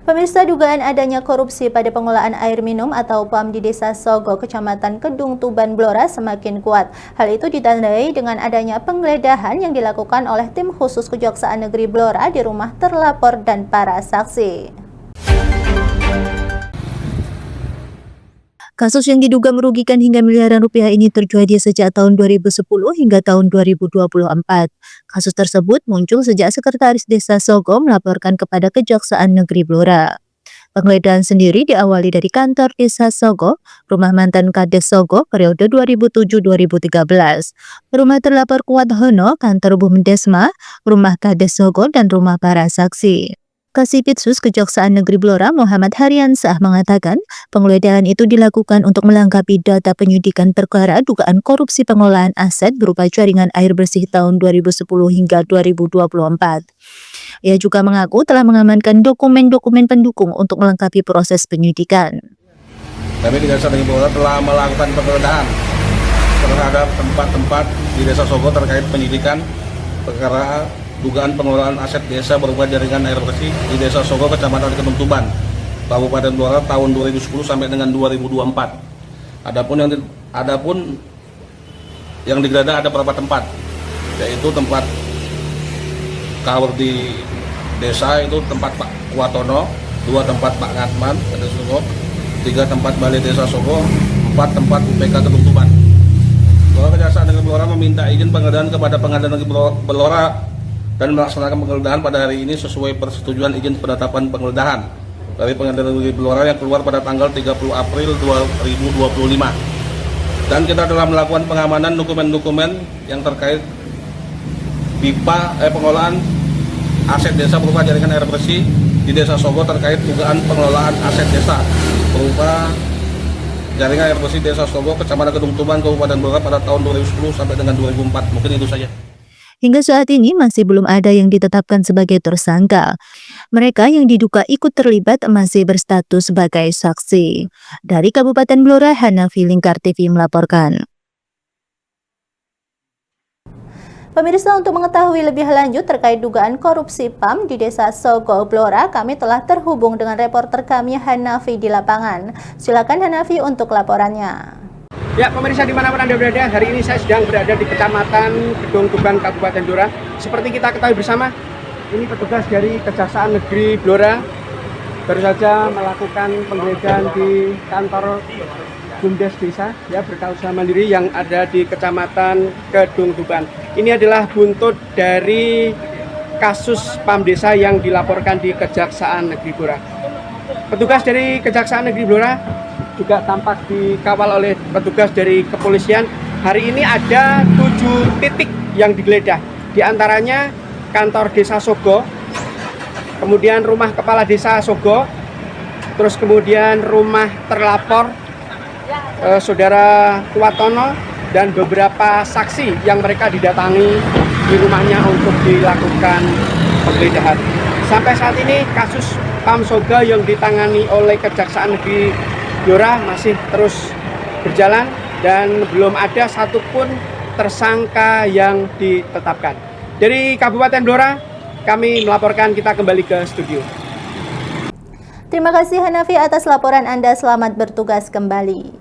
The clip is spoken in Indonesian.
Pemirsa, dugaan adanya korupsi pada pengelolaan air minum atau PAM di Desa Sogo, Kecamatan Kedung Tuban, Blora semakin kuat. Hal itu ditandai dengan adanya penggeledahan yang dilakukan oleh tim khusus Kejaksaan Negeri Blora di rumah terlapor dan para saksi. Kasus yang diduga merugikan hingga miliaran rupiah ini terjadi sejak tahun 2010 hingga tahun 2024. Kasus tersebut muncul sejak Sekretaris Desa Sogo melaporkan kepada Kejaksaan Negeri Blora. Penggeledahan sendiri diawali dari kantor Desa Sogo, rumah mantan Kades Sogo periode 2007-2013, rumah terlapor Kuat Hono, kantor Bumdesma, rumah Kades Sogo, dan rumah para saksi. Kasipitsus Kejaksaan Negeri Blora Muhammad Haryansah mengatakan penggeledahan itu dilakukan untuk melengkapi data penyidikan perkara dugaan korupsi pengelolaan aset berupa jaringan air bersih tahun 2010 hingga 2024. Ia juga mengaku telah mengamankan dokumen-dokumen pendukung untuk melengkapi proses penyidikan. Kami di Desa Negeri Blora telah melakukan penggeledahan terhadap tempat-tempat di Desa Sogo terkait penyidikan perkara dugaan pengelolaan aset desa berupa jaringan air bersih di Desa Sogo, Kecamatan Kedung Tuban, Kabupaten Blora tahun 2010 sampai dengan 2024. Adapun yang digeledah ada beberapa tempat, yaitu tempat kawur di desa itu tempat Pak Kuatono, 2 tempat Pak Ngatman, Desa Sogo, 3 tempat Balai Desa Sogo, 4 tempat UPK Kedung Tuban. Kejaksaan Negeri Blora meminta izin penggeledahan kepada Pengadilan Negeri Blora dan melaksanakan penggeledahan pada hari ini sesuai persetujuan izin penetapan penggeledahan dari Pengadilan Negeri Blora yang keluar pada tanggal 30 April 2025. Dan kita telah melakukan pengamanan dokumen-dokumen yang terkait pengelolaan aset desa berupa jaringan air bersih di Desa Sogo terkait dugaan pengelolaan aset desa berupa jaringan air bersih Desa Sogo, Kecamatan Kedung Tuban, Kabupaten Blora pada tahun 2010 sampai dengan 2004. Mungkin itu saja. Hingga saat ini masih belum ada yang ditetapkan sebagai tersangka. Mereka yang diduga ikut terlibat masih berstatus sebagai saksi. Dari Kabupaten Blora, Hanafi Lingkar TV melaporkan. Pemirsa, untuk mengetahui lebih lanjut terkait dugaan korupsi PAM di Desa Sogo, Blora, kami telah terhubung dengan reporter kami Hanafi di lapangan. Silakan Hanafi untuk laporannya. Ya, pemirsa dimanapun Anda berada, hari ini saya sedang berada di Kecamatan Kedung Tuban, Kabupaten Blora. Seperti kita ketahui bersama, ini petugas dari Kejaksaan Negeri Blora baru saja melakukan penggeledahan di kantor Bumdes Desa ya berkeluasan mandiri yang ada di Kecamatan Kedung Tuban. Ini adalah buntut dari kasus PAM desa yang dilaporkan di Kejaksaan Negeri Blora. Petugas dari Kejaksaan Negeri Blora juga tampak dikawal oleh petugas dari kepolisian. Hari ini ada 7 titik yang digeledah. Di antaranya kantor Desa Sogo, kemudian rumah kepala Desa Sogo, terus kemudian rumah terlapor Saudara Kuatono, dan beberapa saksi yang mereka didatangi di rumahnya untuk dilakukan penggeledahan. Sampai saat ini kasus PAM Sogo yang ditangani oleh Kejaksaan Negeri Blora masih terus berjalan dan belum ada satupun tersangka yang ditetapkan. Dari Kabupaten Blora, kami melaporkan, kita kembali ke studio. Terima kasih Hanafi atas laporan Anda, selamat bertugas kembali.